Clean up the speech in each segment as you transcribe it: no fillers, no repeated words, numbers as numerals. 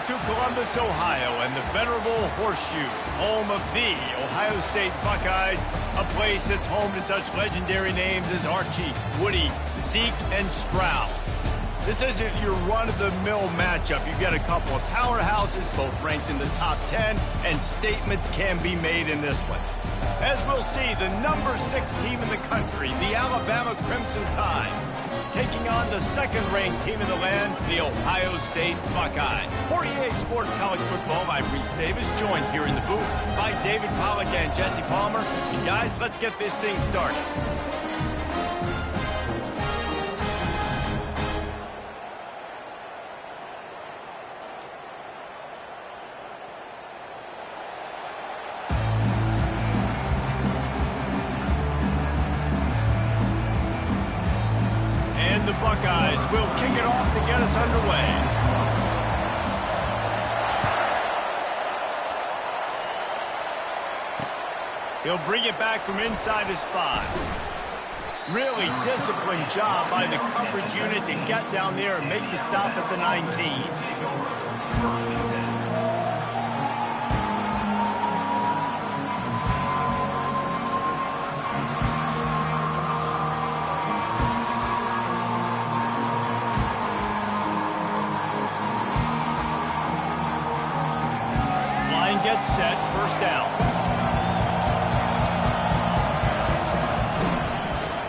to Columbus, Ohio, and the venerable Horseshoe, home of the Ohio State Buckeyes, a place that's home to such legendary names as Archie, Woody, Zeke, and Stroud. This isn't your run-of-the-mill matchup. You've got a couple of powerhouses, both ranked in the top 10, and statements can be made in this one. As we'll see, the number 6 team in the country, the Alabama Crimson Tide, taking on the second-ranked team in the land, the Ohio State Buckeyes. For EA Sports College Football, I'm Reese Davis, joined here in the booth by David Pollack and Jesse Palmer. And guys, let's get this thing started. The Buckeyes will kick it off to get us underway. He'll bring it back from inside his 5. Really disciplined job by the coverage unit to get down there and make the stop at the 19. Gets set, first down.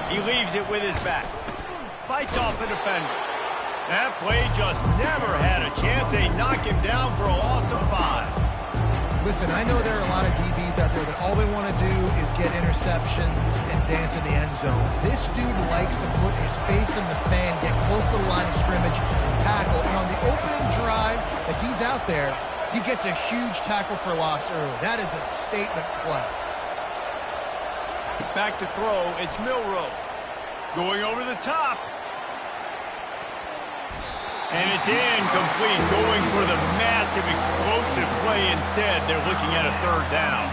He leaves it with his back. Fights off the defender. That play just never had a chance. They knock him down for a loss of 5. Listen, I know there are a lot of DBs out there that all they want to do is get interceptions and dance in the end zone. This dude likes to put his face in the fan, get close to the line of scrimmage, and tackle. And on the opening drive that he's out there, he gets a huge tackle for loss early. That is a statement play. Back to throw, it's Milroe. Going over the top. And it's incomplete, going for the massive explosive play instead. They're looking at a third down.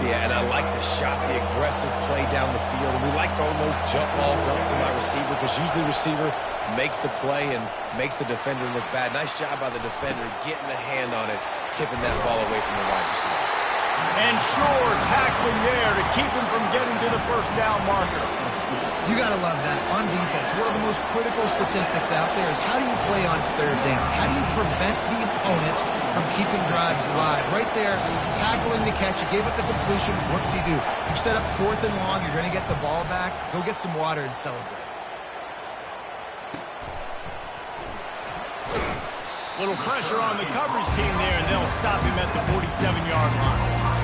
Yeah, and I like the shot, the aggressive play down the field. And we like throwing those jump balls up to my receiver because usually the receiver makes the play and makes the defender look bad. Nice job by the defender getting a hand on it, tipping that ball away from the wide receiver. And sure, tackling there to keep him from getting to the first down marker. You got to love that. On defense, one of the most critical statistics out there is how do you play on third down? How do you prevent the opponent from keeping drives alive? Right there, tackling the catch. You gave up the completion. What do? You set up 4th and long. You're going to get the ball back. Go get some water and celebrate. Little pressure on the coverage team there, and they'll stop him at the 47-yard line.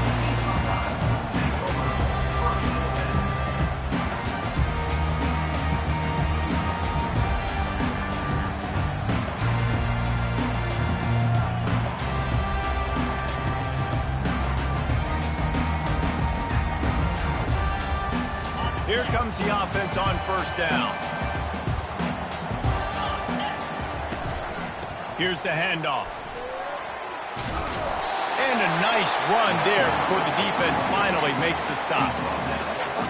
Here comes the offense on first down. Here's the handoff. And a nice run there before the defense finally makes the stop.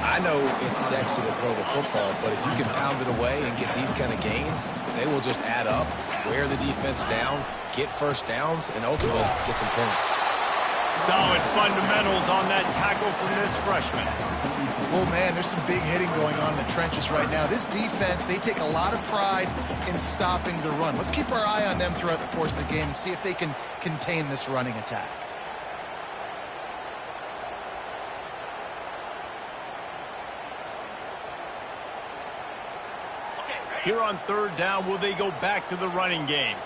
I know it's sexy to throw the football, but if you can pound it away and get these kind of gains, they will just add up, wear the defense down, get first downs, and ultimately get some points. Solid fundamentals on that tackle from this freshman. Oh, man, there's some big hitting going on in the trenches right now. This defense, they take a lot of pride in stopping the run. Let's keep our eye on them throughout the course of the game and see if they can contain this running attack. Here on third down, will they go back to the running game?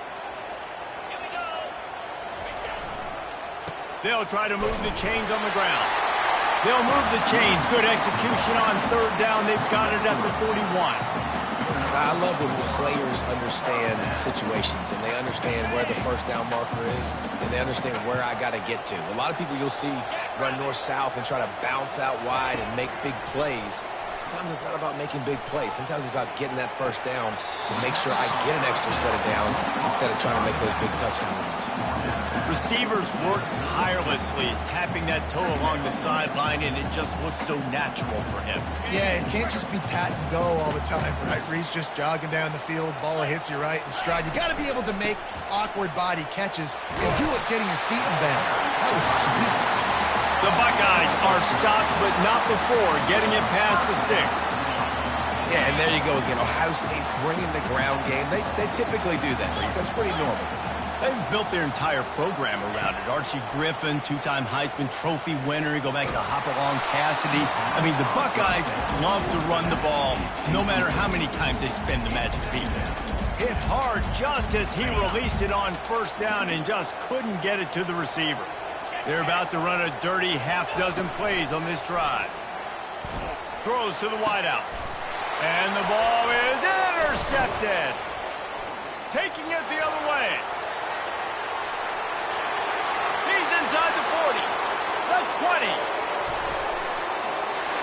They'll try to move the chains on the ground. They'll move the chains. Good execution on third down. They've got it at the 41. I love when the players understand situations and they understand where the first down marker is and they understand where I got to get to. A lot of people you'll see run north-south and try to bounce out wide and make big plays. Sometimes it's not about making big plays. Sometimes it's about getting that first down to make sure I get an extra set of downs instead of trying to make those big touchdown runs. Receivers work tirelessly, tapping that toe along the sideline, and it just looks so natural for him. Yeah, it can't just be pat and go all the time, right? Reese just jogging down the field, ball hits you right in stride. You got to be able to make awkward body catches and do it getting your feet in bounds. That was sweet. The Buckeyes are stopped, but not before getting it past the sticks. Yeah, and there you go again. Ohio State bringing the ground game. They typically do that, Reese. That's pretty normal for them. They've built their entire program around it. Archie Griffin, two-time Heisman Trophy winner. You go back to Hopalong Cassidy. I mean, the Buckeyes love to run the ball, no matter how many times they spin the magic beat. Hit hard just as he released it on first down and just couldn't get it to the receiver. They're about to run a dirty half-dozen plays on this drive. Throws to the wideout. And the ball is intercepted. Taking it the other way. He's inside the 40. The 20.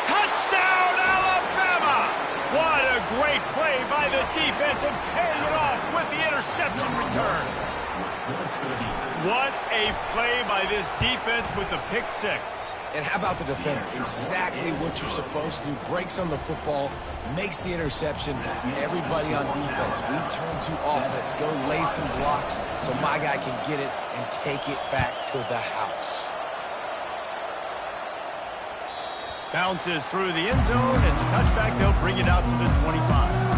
Touchdown, Alabama! What a great play by the defense and paying it off with the interception return. What a play by this defense with the pick six. And how about the defender? Exactly what you're supposed to. Breaks on the football, makes the interception. Everybody on defense, we turn to offense. Go lay some blocks so my guy can get it and take it back to the house. Bounces through the end zone. It's a touchback. They'll bring it out to the 25.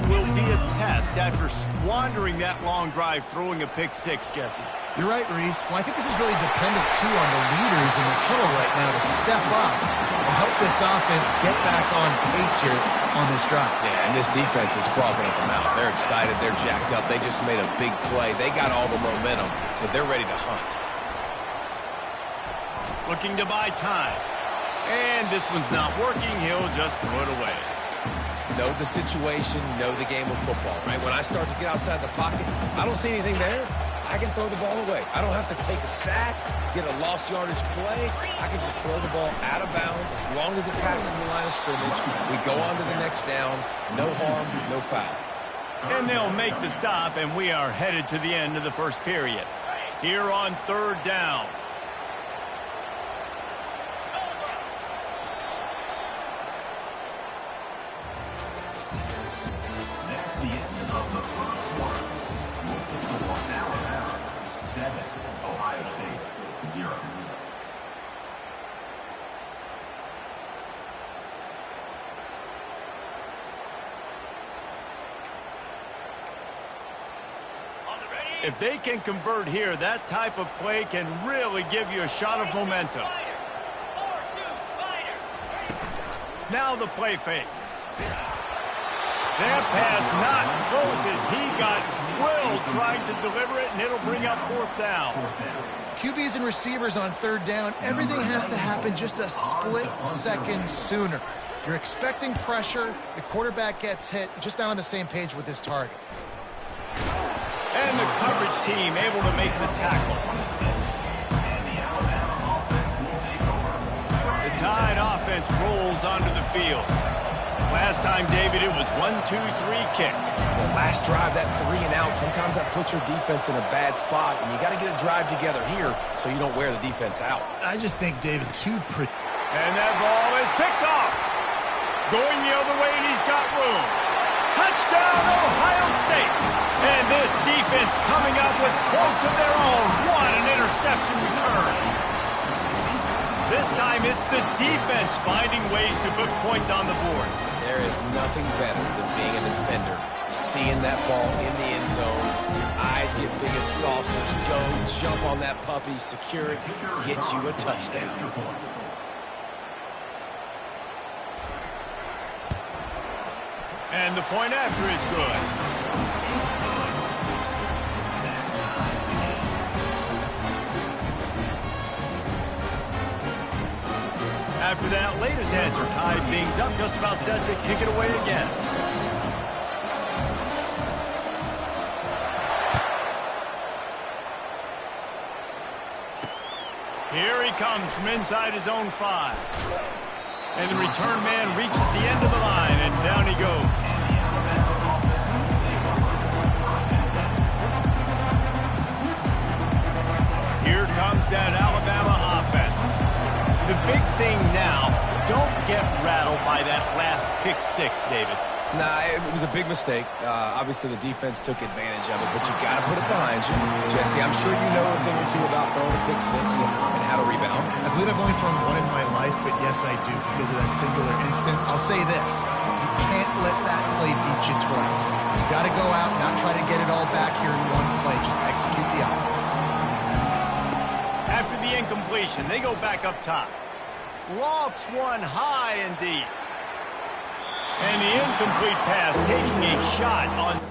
Will be a test after squandering that long drive throwing a pick six, Jesse. You're right, Reese. Well, I think this is really dependent, too, on the leaders in this huddle right now to step up and help this offense get back on pace here on this drive. Yeah, and this defense is frothing at the mouth. They're excited. They're jacked up. They just made a big play. They got all the momentum, so they're ready to hunt. Looking to buy time. And this one's not working. He'll just throw it away. Know the situation, know the game of football, right? When I start to get outside the pocket, I don't see anything there. I can throw the ball away. I don't have to take a sack, get a lost yardage play. I can just throw the ball out of bounds as long as it passes the line of scrimmage. We go on to the next down. No harm, no foul. And they'll make the stop, and we are headed to the end of the first period. Here on third down. If they can convert here, that type of play can really give you a shot of momentum. Now the play fake. That pass not close as he got drilled trying to deliver it, and it'll bring up fourth down. QBs and receivers on third down, everything has to happen just a split second sooner. You're expecting pressure, the quarterback gets hit, just not on the same page with his target. And the coverage team able to make the tackle. The Tide offense rolls onto the field. Last time, David, it was 1-2-3 kick. The last drive, that 3 and out, sometimes that puts your defense in a bad spot, and you got to get a drive together here so you don't wear the defense out. I just think, David, And that ball is picked off. Going the other way, and he's got room. Touchdown, Ohio State. And this defense coming up with points of their own. What an interception return. This time it's the defense finding ways to put points on the board. There is nothing better than being a defender, seeing that ball in the end zone. Your eyes get big as saucers. Go, jump on that puppy, secure it, get you a touchdown. And the point after is good. after that latest answer tied things up, just about set to kick it away again. Here he comes from inside his own 5. And the return man reaches the end of the line, and down he goes. Here comes that Alabama offense. The big thing now, don't get rattled by that last pick 6, David. Nah, it was a big mistake. Obviously, the defense took advantage of it, but you got to put it behind you. Jesse, I'm sure you know a thing or two about throwing a pick 6 and how to rebound. I believe I've only thrown one in my life, but yes, I do because of that singular instance. I'll say this. You can't let that play beat you twice. You got to go out, not try to get it all back here in one play. Just execute the offense. After the incompletion, they go back up top. Lofts one high and deep. And the incomplete pass taking a shot on...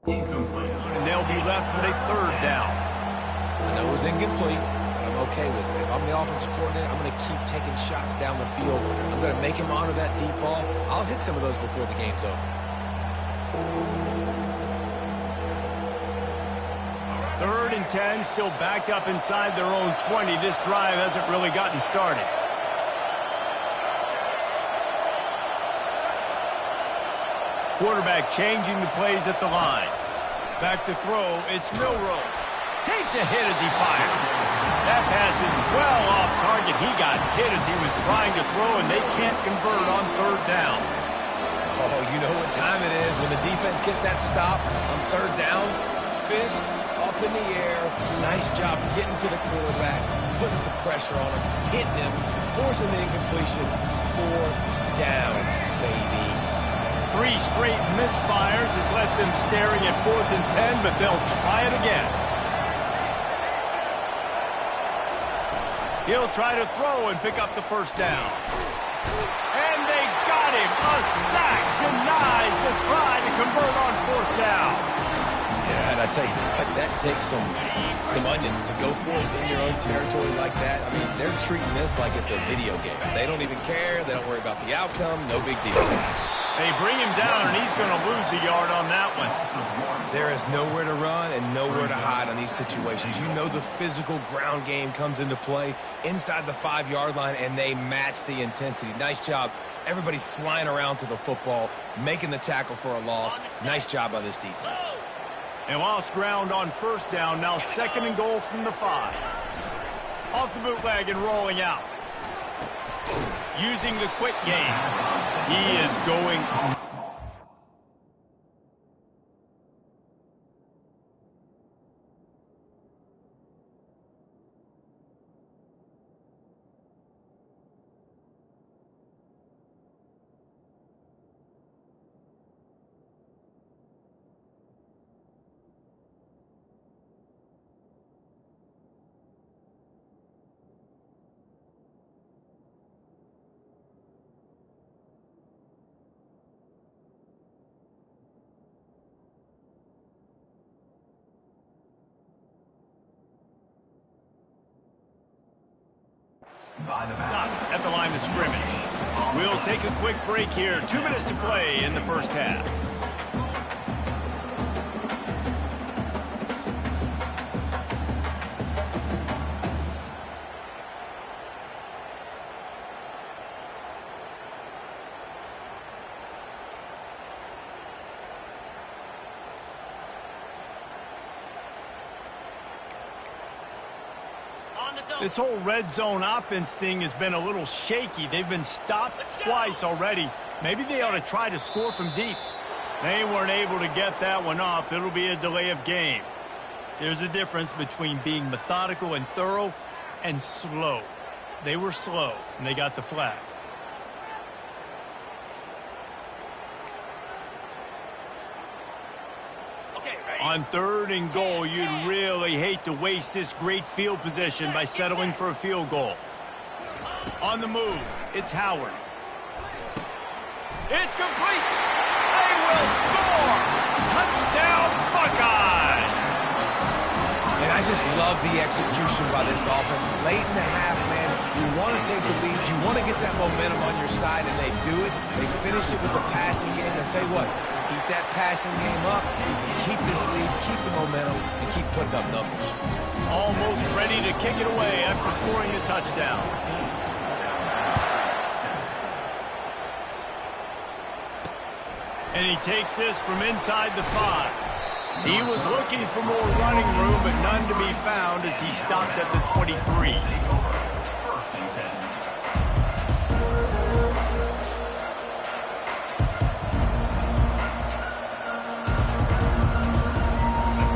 And they'll be left with a 3rd down. I know it was incomplete, but I'm okay with it. If I'm the offensive coordinator, I'm going to keep taking shots down the field. I'm going to make him honor that deep ball. I'll hit some of those before the game's over. 3rd and 10, still backed up inside their own 20. This drive hasn't really gotten started. Quarterback changing the plays at the line. Back to throw, it's Milroe. Takes a hit as he fires. That pass is well off target. He got hit as he was trying to throw, and they can't convert on 3rd down. Oh, you know what time it is when the defense gets that stop on 3rd down. Fist up in the air. Nice job getting to the quarterback, putting some pressure on him, hitting him, forcing the incompletion. 4th down, baby. 3 straight misfires has left them staring at 4th and 10, but they'll try it again. He'll try to throw and pick up the 1st down. And they got him. A sack denies the try to convert on 4th down. Yeah, and I tell you what, that takes some onions to go for it in your own territory like that. I mean, they're treating this like it's a video game. They don't even care. They don't worry about the outcome. No big deal. They bring him down, and he's going to lose a yard on that one. There is nowhere to run and nowhere to hide on these situations. You know the physical ground game comes into play inside the 5-yard line, and they match the intensity. Nice job. Everybody flying around to the football, making the tackle for a loss. Nice job by this defense. They lost ground on 1st down, now 2nd and goal from the 5. Off the bootleg and rolling out. Using the quick game. He is going... Stop at the line of scrimmage. We'll take a quick break here. 2 minutes to play in the 1st half. This whole red zone offense thing has been a little shaky. They've been stopped twice already. Maybe they ought to try to score from deep. They weren't able to get that one off. It'll be a delay of game. There's a difference between being methodical and thorough and slow. They were slow, and they got the flag. On 3rd and goal, you'd really hate to waste this great field position by settling for a field goal. On the move, it's Howard. It's complete. They will score. Touchdown, Buckeyes. And I just love the execution by this offense. Late in the half, man, you want to take the lead. You want to get that momentum on your side, and they do it. They finish it with the passing game. I'll tell you what, keep that passing game up, keep this lead, keep the momentum, and keep putting up numbers. Almost ready to kick it away after scoring the touchdown. And he takes this from inside the 5. He was looking for more running room, but none to be found as he stopped at the 23.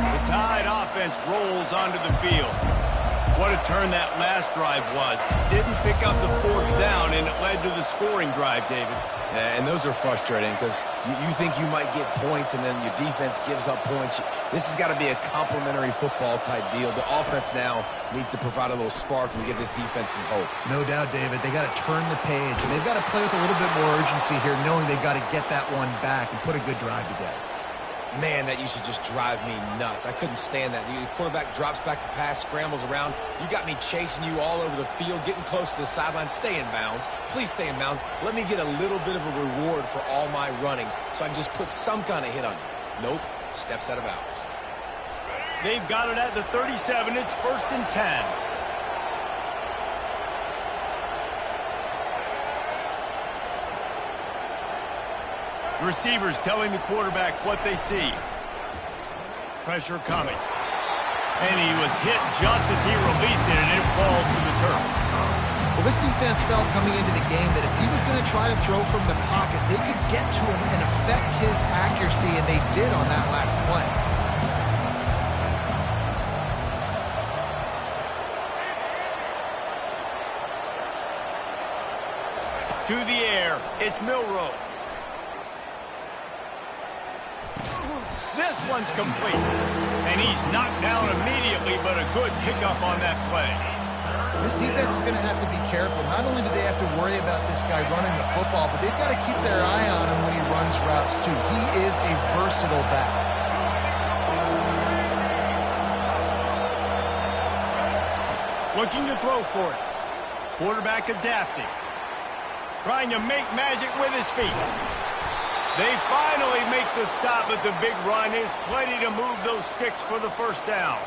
The Tide offense rolls onto the field. What a turn that last drive was. Didn't pick up the 4th down, and it led to the scoring drive, David. And those are frustrating because you think you might get points and then your defense gives up points. This has got to be a complementary football type deal. The offense now needs to provide a little spark and give this defense some hope. No doubt, David. They got to turn the page, and they've got to play with a little bit more urgency here, knowing they've got to get that one back and put a good drive together. Man, that used to just drive me nuts. I couldn't stand that. The quarterback drops back to pass, scrambles around. You got me chasing you all over the field, getting close to the sideline. Stay in bounds. Please stay in bounds. Let me get a little bit of a reward for all my running so I can just put some kind of hit on you. Nope. Steps out of bounds. They've got it at the 37. It's 1st and 10. Receivers telling the quarterback what they see. Pressure coming. And he was hit just as he released it, and it falls to the turf. Well, this defense felt coming into the game that if he was going to try to throw from the pocket, they could get to him and affect his accuracy, and they did on that last play. To the air, it's Milroe. This one's complete. And he's knocked down immediately, but a good pickup on that play. This defense is going to have to be careful. Not only do they have to worry about this guy running the football, but they've got to keep their eye on him when he runs routes, too. He is a versatile back. Looking to throw for it. Quarterback adapting. Trying to make magic with his feet. They finally make the stop, but the big run is plenty to move those sticks for the 1st down.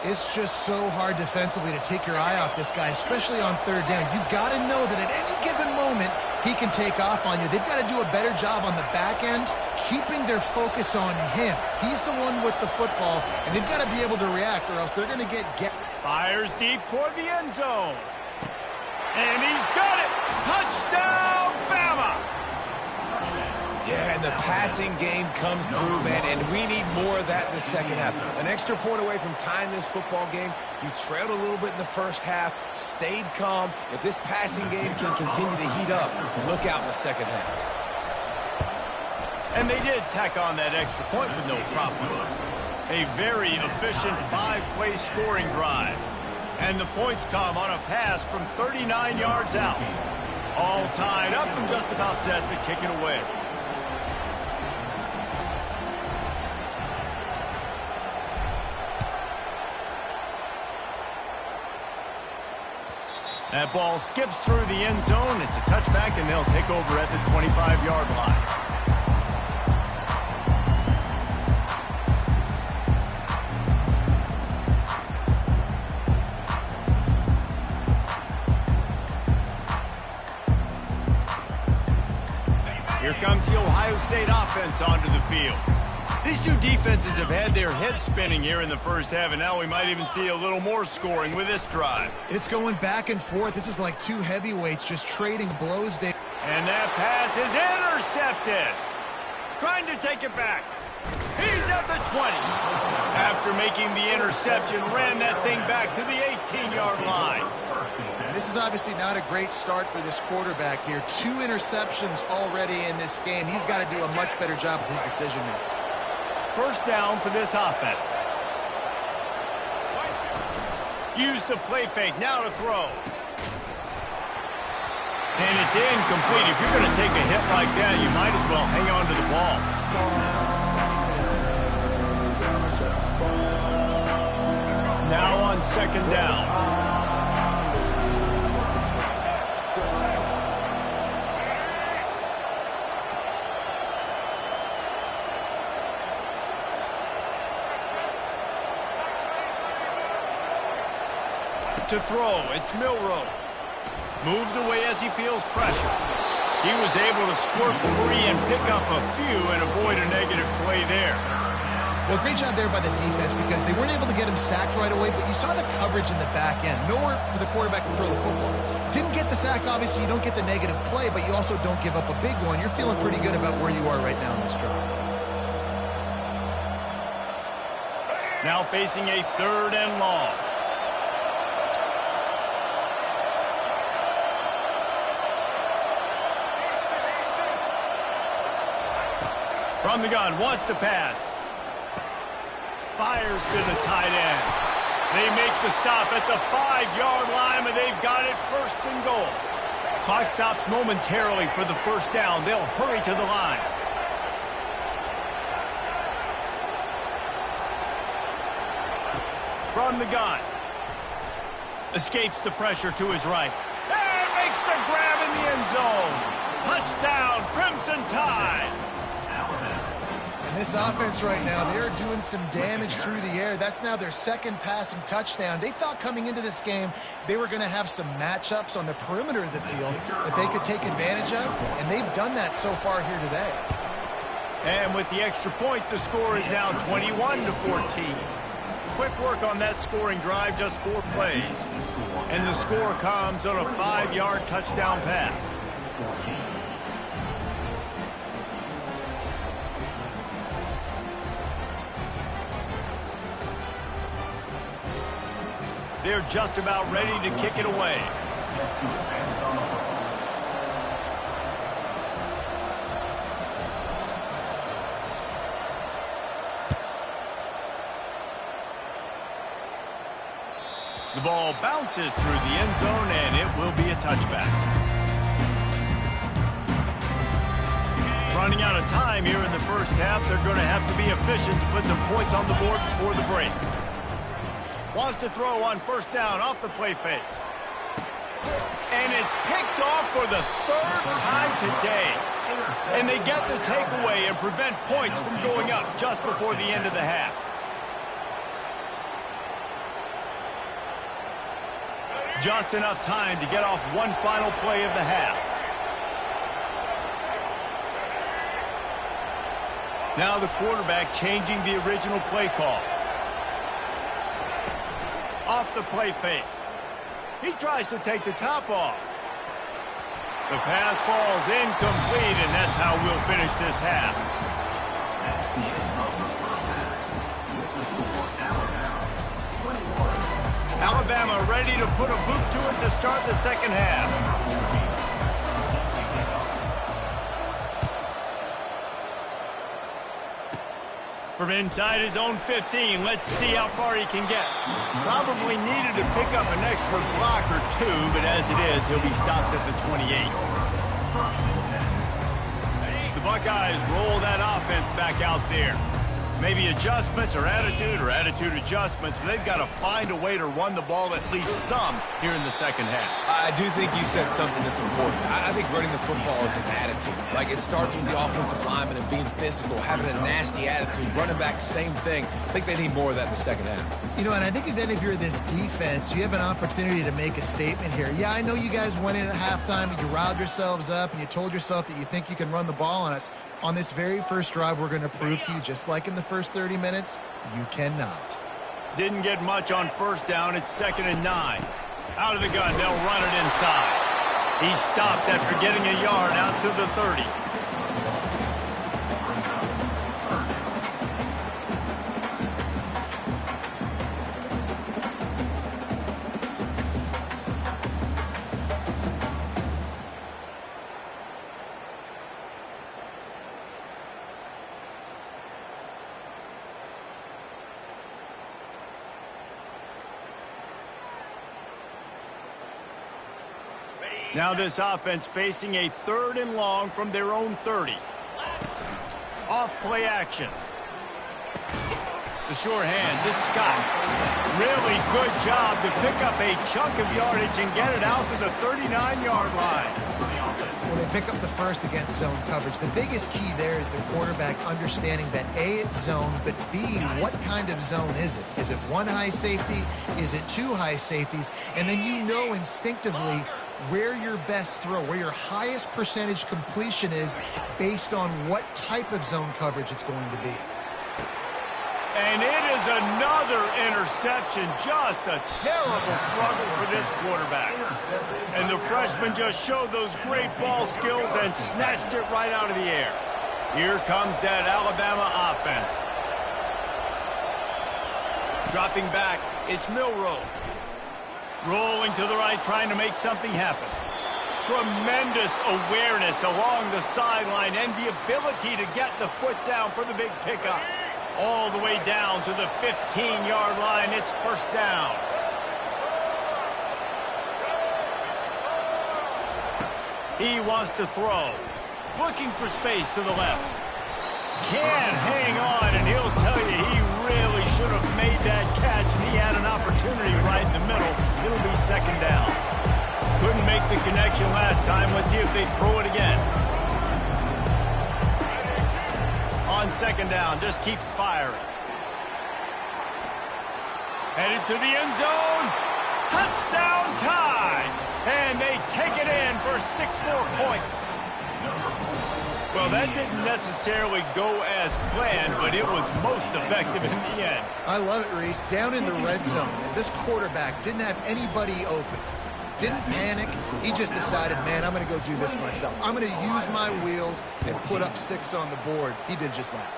It's just so hard defensively to take your eye off this guy, especially on 3rd down. You've got to know that at any given moment, he can take off on you. They've got to do a better job on the back end, keeping their focus on him. He's the one with the football, and they've got to be able to react, or else they're going to get... Fires deep toward the end zone. And he's got it! Touchdown, Bama! Yeah, and the passing game comes through, man, and we need more of that in the 2nd half. An extra point away from tying this football game. You trailed a little bit in the 1st half, stayed calm. If this passing game can continue to heat up, look out in the 2nd half. And they did tack on that extra point with no problem. A very efficient 5-play scoring drive. And the points come on a pass from 39 yards out. All tied up and just about set to kick it away. That ball skips through the end zone. It's a touchback, and they'll take over at the 25-yard line. Here comes the Ohio State offense onto the field. These two defenses have had their heads spinning here in the first half, and now we might even see a little more scoring with this drive. It's going back and forth. This is like two heavyweights just trading blows. And that pass is intercepted. Trying to take it back. He's at the 20. After making the interception, ran that thing back to the 18-yard line. This is obviously not a great start for this quarterback here. 2 interceptions already in this game. He's got to do a much better job with his decision-making. First down for this offense. Use the play fake. Now to throw. And it's incomplete. If you're going to take a hit like that, you might as well hang on to the ball. Now on second down. To throw, it's Milroe. Moves away as he feels pressure. He was able to squirt free and pick up a few and avoid a negative play there. Well, great job there by the defense because they weren't able to get him sacked right away, but you saw the coverage in the back end. Nowhere for the quarterback to throw the football. Didn't get the sack, obviously. You don't get the negative play, but you also don't give up a big one. You're feeling pretty good about where you are right now in this drive. Now facing a 3rd and long. From the gun, wants to pass. Fires to the tight end. They make the stop at the 5-yard line, and they've got it 1st and goal. Clock stops momentarily for the first down. They'll hurry to the line. From the gun. Escapes the pressure to his right. And makes the grab in the end zone. Touchdown, Crimson Tide. This offense right now, they're doing some damage through the air. That's now their 2nd passing touchdown. They thought coming into this game they were going to have some matchups on the perimeter of the field that they could take advantage of, and they've done that so far here today. And with the extra point, the score is now 21-14. Quick work on that scoring drive, just 4 plays. And the score comes on a 5-yard touchdown pass. They're just about ready to kick it away. The ball bounces through the end zone, and it will be a touchback. Running out of time here in the first half, they're going to have to be efficient to put some points on the board before the break. Wants to throw on 1st down off the play fake. And it's picked off for the 3rd time today. And they get the takeaway and prevent points from going up just before the end of the half. Just enough time to get off one final play of the half. Now the quarterback changing the original play call. Off the play fake. He tries to take the top off. The pass falls incomplete, and that's how we'll finish this half. Alabama ready to put a boot to it to start the second half. From inside his own 15, let's see how far he can get. Probably needed to pick up an extra block or 2, but as it is, he'll be stopped at the 28. The Buckeyes roll that offense back out there. Maybe adjustments or attitude adjustments. They've got to find a way to run the ball at least some here in the second half. I do think you said something that's important. I think running the football is an attitude. Like, it starts with the offensive lineman and being physical, having a nasty attitude. Running back, same thing. I think they need more of that in the second half. You know, and I think then if you're this defense, you have an opportunity to make a statement here. Yeah, I know you guys went in at halftime and you riled yourselves up and you told yourself that you think you can run the ball on us. On this very first drive, we're going to prove to you, just like in the first 30 minutes, you cannot. Didn't get much on first down. It's 2nd and 9. Out of the gun, they'll run it inside. He stopped after getting a yard out to the 30. Now this offense facing a 3rd and long from their own 30. Off play action. The sure hands, it's Scott. Really good job to pick up a chunk of yardage and get it out to the 39-yard line. Well, they pick up the first against zone coverage. The biggest key there is the quarterback understanding that A, it's zone, but B, what kind of zone is it? Is it one high safety? Is it two high safeties? And then you know instinctively where your best throw, where your highest percentage completion is based on what type of zone coverage it's going to be. And it is another interception. Just a terrible struggle for this quarterback. And the freshman just showed those great ball skills and snatched it right out of the air. Here comes that Alabama offense. Dropping back, it's Milroe. Rolling to the right, trying to make something happen. Tremendous awareness along the sideline and the ability to get the foot down for the big pickup. All the way down to the 15-yard line. It's first down. He wants to throw. Looking for space to the left. Can't hang on, and he'll tell you he really should have made that catch, and he had an opportunity right in the middle. It'll be 2nd down. Couldn't make the connection last time. Let's see if they throw it again. On 2nd down, just keeps firing. Headed to the end zone. Touchdown Tide! And they take it in for 6 more points. Well, that didn't necessarily go as planned, but it was most effective in the end. I love it, Reese. Down in the red zone, this quarterback didn't have anybody open. Didn't panic. He just decided, man, I'm going to go do this myself. I'm going to use my wheels and put up 6 on the board. He did just that.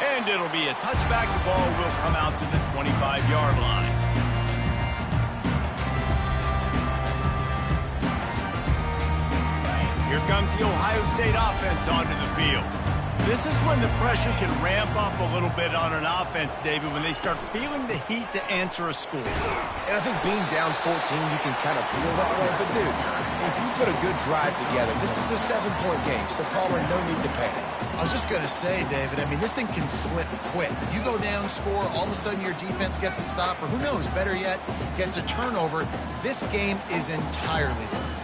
And it'll be a touchback. The ball will come out to the 25-yard line. Here comes the Ohio State offense onto the field. This is when the pressure can ramp up a little bit on an offense, David, when they start feeling the heat to answer a score. And I think being down 14, you can kind of feel that way. But, dude, if you put a good drive together, this is a 7-point game. So, Palmer, no need to panic. I was just going to say, David, I mean, this thing can flip quick. You go down, score, all of a sudden your defense gets a stop, or who knows, better yet, gets a turnover. This game is entirely different.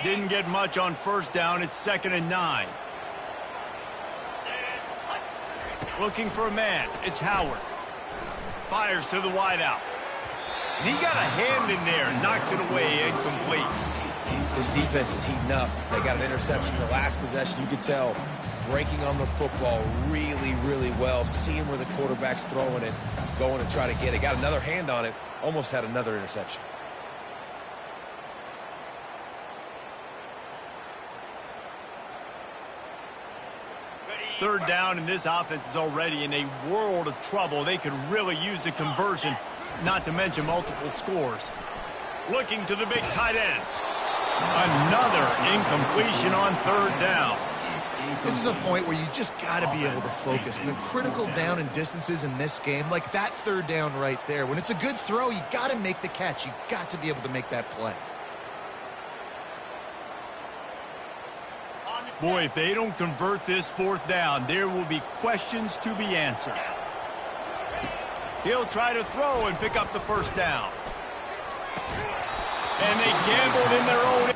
Didn't get much on first down. It's 2nd and 9. Looking for a man. It's Howard. Fires to the wideout. And he got a hand in there and knocks it away, incomplete. This defense is heating up. They got an interception the last possession. You could tell breaking on the football really, really well, seeing where the quarterback's throwing it, going to try to get it. Got another hand on it, almost had another interception. Third down, and this offense is already in a world of trouble. They could really use a conversion, not to mention multiple scores. Looking to the big tight end. Another incompletion on 3rd down. This is a point where you just got to be able to focus. And the critical down and distances in this game, like that 3rd down right there, when it's a good throw, you got to make the catch. You got to be able to make that play. Boy, if they don't convert this 4th down, there will be questions to be answered. He'll try to throw and pick up the 1st down. And they gambled in their own